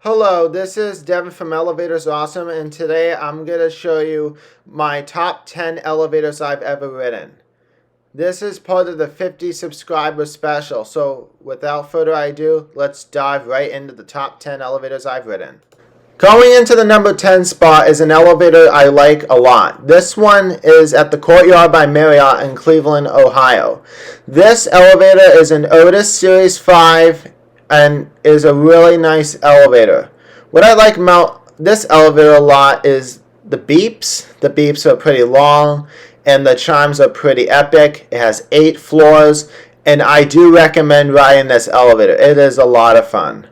Hello, this is Devin from Elevators Awesome, and today I'm going to show you my top 10 elevators I've ever ridden. This is part of the 50 subscriber special, so without further ado, let's dive right into the top 10 elevators I've ridden. Going into the number 10 spot is an elevator I like a lot. This one is at the Courtyard by Marriott in Cleveland, Ohio. This elevator is an Otis Series 5 and is a really nice elevator. What I like about this elevator a lot is the beeps. The beeps are pretty long and the chimes are pretty epic. It has 8 floors and I do recommend riding this elevator. It is a lot of fun.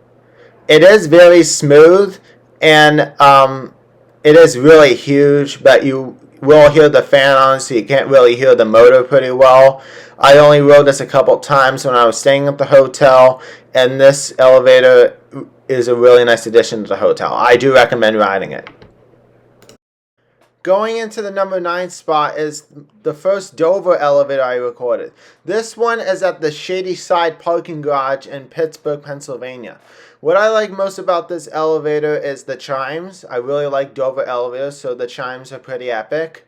It is very smooth and it is really huge, but you will hear the fan on, so you can't really hear the motor pretty well. I only rode this a couple times when I was staying at the hotel, and this elevator is a really nice addition to the hotel. I do recommend riding it. Going into the number 9 spot is the first Dover elevator I recorded. This one is at the Shady Side parking garage in Pittsburgh, Pennsylvania. What I like most about this elevator is the chimes. I really like Dover elevators, so the chimes are pretty epic.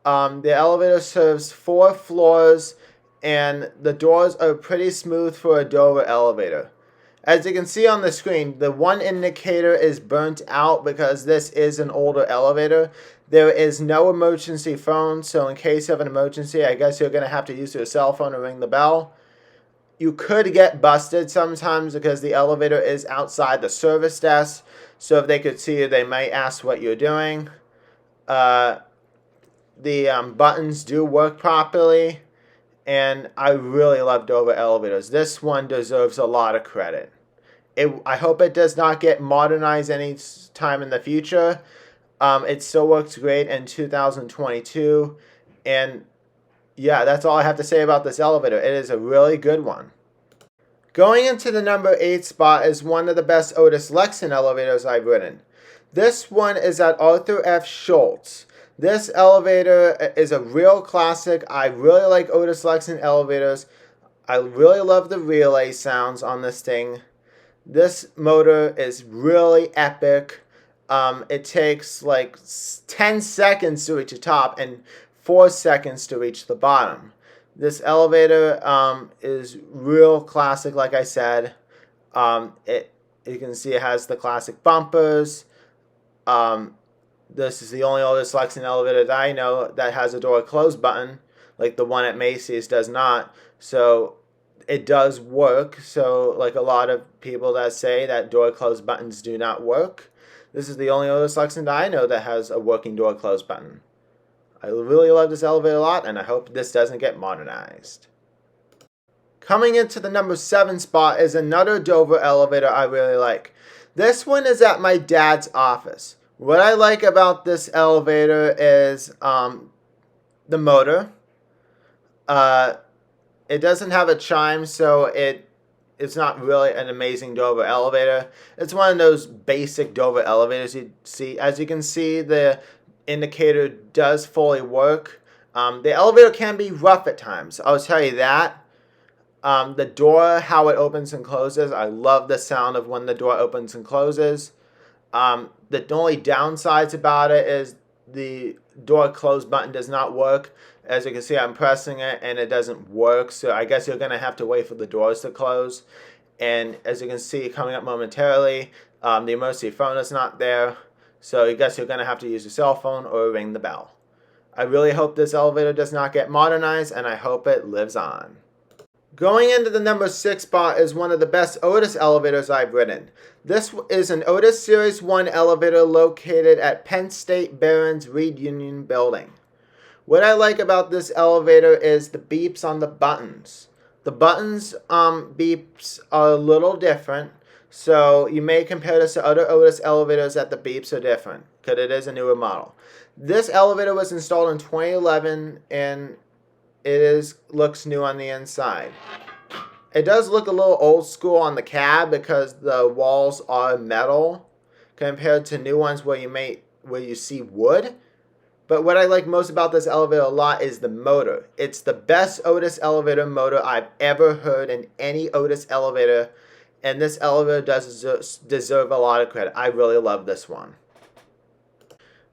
The elevator serves 4 floors, and the doors are pretty smooth for a Dover elevator. As you can see on the screen, the one indicator is burnt out because this is an older elevator. There is no emergency phone, so in case of an emergency, I guess you're going to have to use your cell phone to ring the bell. You could get busted sometimes because the elevator is outside the service desk, so if they could see you, they might ask what you're doing. The buttons do work properly, and I really love Dover elevators. This one deserves a lot of credit. I hope it does not get modernized any time in the future. It still works great in 2022, and yeah, that's all I have to say about this elevator. It is a really good one. Going into the number 8 spot is one of the best Otis Lexan elevators I've ridden. This one is at Arthur F. Schultz. This elevator is a real classic. I really like Otis Lexan elevators. I really love the relay sounds on this thing. This motor is really epic. It takes like 10 seconds to reach the top and 4 seconds to reach the bottom. This elevator is real classic, like I said. You can see it has the classic bumpers. This is the only Otis Lexan elevator that I know that has a door close button, like the one at Macy's does not. So it does work. So like a lot of people that say that door close buttons do not work, this is the only Otis Lexan that I know that has a working door close button. I really love this elevator a lot, and I hope this doesn't get modernized. Coming into the number 7 spot is another Dover elevator I really like. This one is at my dad's office. What I like about this elevator is the motor. It doesn't have a chime, so it's not really an amazing Dover elevator. It's one of those basic Dover elevators you see. As you can see, the indicator does fully work. The elevator can be rough at times, I'll tell you that. The door, how it opens and closes, I love the sound of when the door opens and closes. The only downsides about it is the door close button does not work. As you can see, I'm pressing it and it doesn't work, so I guess you're going to have to wait for the doors to close. And as you can see, coming up momentarily, the emergency phone is not there, so I guess you're going to have to use your cell phone or ring the bell. I really hope this elevator does not get modernized, and I hope it lives on. Going into the number 6 spot is one of the best Otis elevators I've ridden. This is an Otis Series 1 elevator located at Penn State Barron's Reed Union Building. What I like about this elevator is the beeps on the buttons. The buttons beeps are a little different, so you may compare this to other Otis elevators that the beeps are different, because it is a newer model. This elevator was installed in 2011, and it looks new on the inside. It does look a little old school on the cab because the walls are metal compared to new ones where you see wood. But what I like most about this elevator a lot is the motor. It's the best Otis elevator motor I've ever heard in any Otis elevator, and this elevator does deserve a lot of credit. I really love this one.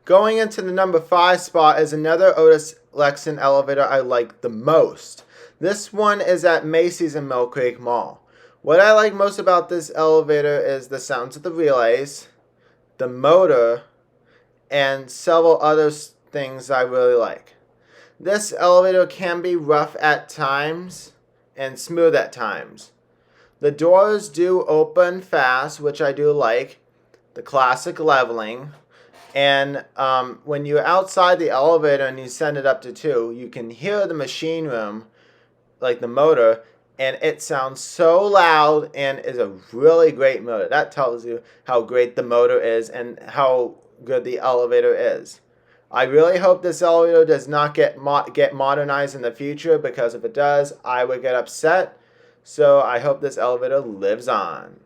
Going into the number 5 spot is another Otis Lexan elevator I like the most. This one is at Macy's in Mill Creek Mall. What I like most about this elevator is the sounds of the relays, the motor, and several other things I really like. This elevator can be rough at times and smooth at times. The doors do open fast, which I do like. The classic leveling. And when you're outside the elevator and you send it up to 2, you can hear the machine room, like the motor, and it sounds so loud and is a really great motor. That tells you how great the motor is and how good the elevator is. I really hope this elevator does not get modernized in the future, because if it does, I would get upset. So I hope this elevator lives on.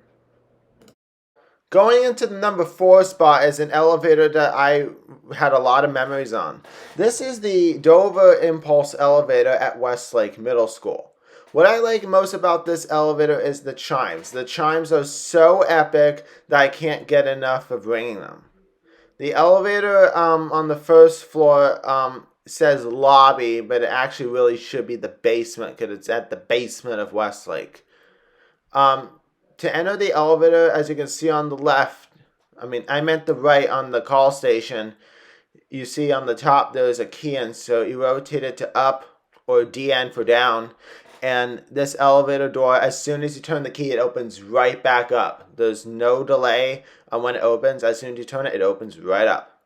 Going into the number 4 spot is an elevator that I had a lot of memories on. This is the Dover Impulse elevator at Westlake Middle School. What I like most about this elevator is the chimes. The chimes are so epic that I can't get enough of ringing them. The elevator on the first floor says lobby, but it actually really should be the basement, because it's at the basement of Westlake. To enter the elevator, as you can see on the left, I meant the right on the call station, you see on the top there's a key in, so you rotate it to up or DN for down, and this elevator door, as soon as you turn the key, it opens right back up. There's no delay on when it opens. As soon as you turn it, it opens right up.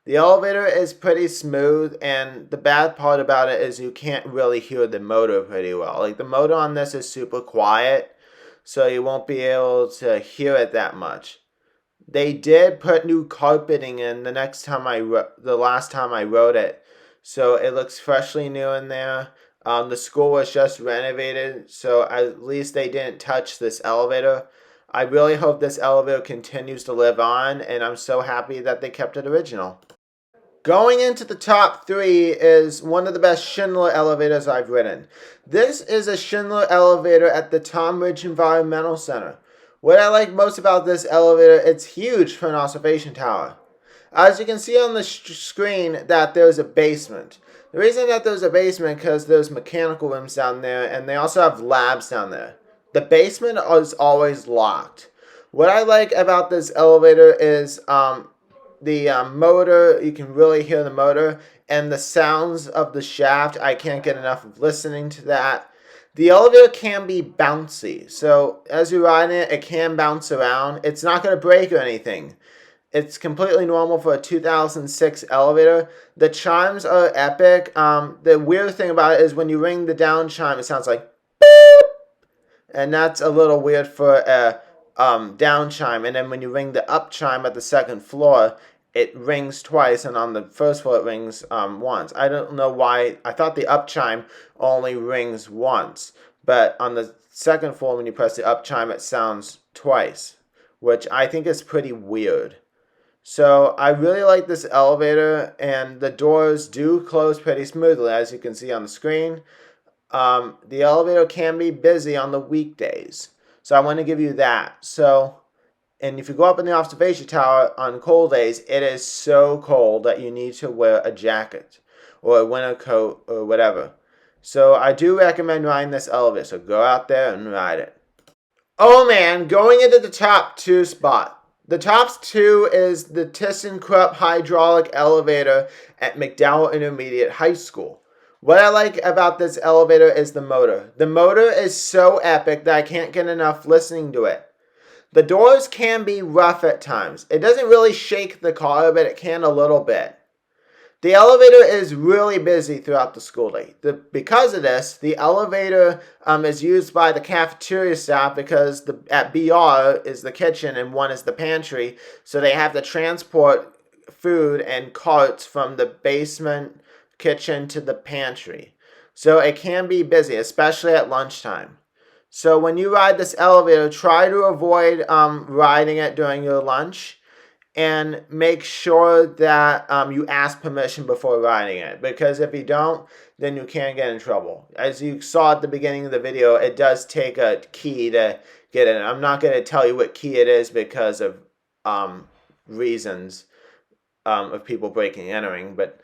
The elevator is pretty smooth, and the bad part about it is you can't really hear the motor pretty well. Like, the motor on this is super quiet, so you won't be able to hear it that much. They did put new carpeting in the last time I rode it, so it looks freshly new in there. The school was just renovated, so at least they didn't touch this elevator. I really hope this elevator continues to live on, and I'm so happy that they kept it original. Going into the top 3 is one of the best Schindler elevators I've ridden. This is a Schindler elevator at the Tom Ridge Environmental Center. What I like most about this elevator, it's huge for an observation tower. As you can see on the screen, that there's a basement. The reason that there's a basement because there's mechanical rooms down there, and they also have labs down there. The basement is always locked. What I like about this elevator is the motor. You can really hear the motor, and the sounds of the shaft. I can't get enough of listening to that. The elevator can be bouncy, so as you ride it, it can bounce around. It's not going to break or anything. It's completely normal for a 2006 elevator. The chimes are epic. The weird thing about it is when you ring the down chime, it sounds like beep, and that's a little weird for a down chime. And then when you ring the up chime at the second floor, it rings twice, and on the first floor it rings once. I don't know why. I thought the up chime only rings once, but on the second floor when you press the up chime, it sounds twice, which I think is pretty weird. So I really like this elevator, and the doors do close pretty smoothly, as you can see on the screen. The elevator can be busy on the weekdays, so I want to give you that. And if you go up in the observation tower on cold days, it is so cold that you need to wear a jacket or a winter coat or whatever. So I do recommend riding this elevator, so go out there and ride it. Oh man, going into the top 2 spot. The top 2 is the ThyssenKrupp hydraulic elevator at McDowell Intermediate High School. What I like about this elevator is the motor. The motor is so epic that I can't get enough listening to it. The doors can be rough at times. It doesn't really shake the car, but it can a little bit. The elevator is really busy throughout the school day. Because of this, the elevator is used by the cafeteria staff, because at BR is the kitchen and one is the pantry. So they have to transport food and carts from the basement kitchen to the pantry. So it can be busy, especially at lunchtime. So when you ride this elevator, try to avoid riding it during your lunch, and make sure that you ask permission before riding it, because if you don't, then you can get in trouble. As you saw at the beginning of the video, it does take a key to get in. I'm not going to tell you what key it is because of reasons of people breaking and entering. But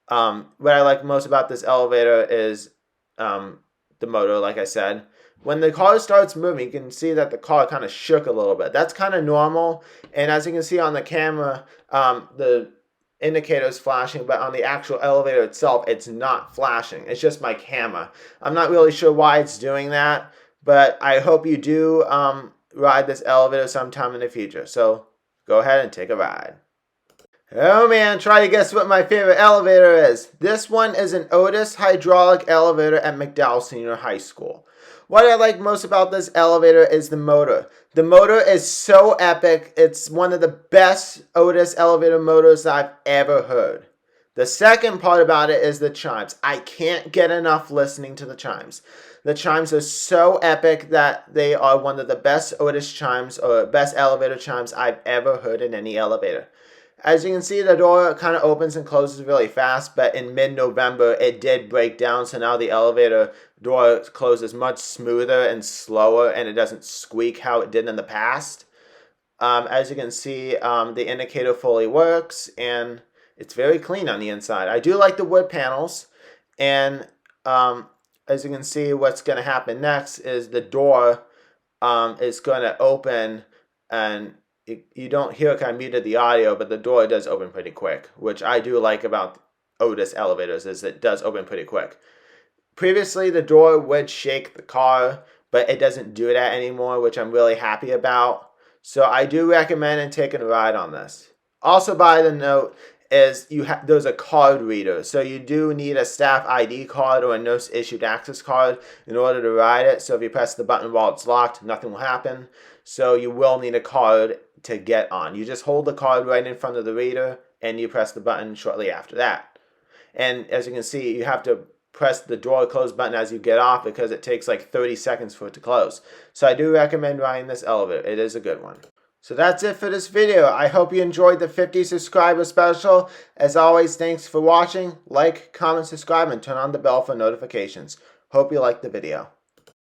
what I like most about this elevator is the motor, like I said. When the car starts moving, you can see that the car kind of shook a little bit. That's kind of normal. And as you can see on the camera, the indicator is flashing, but on the actual elevator itself, it's not flashing. It's just my camera. I'm not really sure why it's doing that, but I hope you do ride this elevator sometime in the future. So go ahead and take a ride. Oh man, try to guess what my favorite elevator is. This one is an Otis hydraulic elevator at McDowell Senior High School. What I like most about this elevator is the motor. The motor is so epic. It's one of the best Otis elevator motors that I've ever heard. The second part about it is the chimes. I can't get enough listening to the chimes. The chimes are so epic that they are one of the best Otis chimes or best elevator chimes I've ever heard in any elevator. As you can see, the door kind of opens and closes really fast, but in mid-November, it did break down, so now the elevator door closes much smoother and slower, and it doesn't squeak how it did in the past. As you can see, the indicator fully works, and it's very clean on the inside. I do like the wood panels, and as you can see, what's going to happen next is the door is going to open, and you don't hear, I muted the audio, but the door does open pretty quick, which I do like about Otis elevators, is it does open pretty quick. Previously, the door would shake the car, but it doesn't do that anymore, which I'm really happy about. So I do recommend taking a ride on this. Also, by the note, is there's a card reader, so you do need a staff ID card or a nurse issued access card in order to ride it. So if you press the button while it's locked, nothing will happen. So you will need a card to get on. You just hold the card right in front of the reader and you press the button shortly after that. And as you can see, you have to press the door close button as you get off because it takes like 30 seconds for it to close. So I do recommend riding this elevator. It is a good one. So that's it for this video. I hope you enjoyed the 50 subscriber special. As always, thanks for watching. Like, comment, subscribe, and turn on the bell for notifications. Hope you liked the video.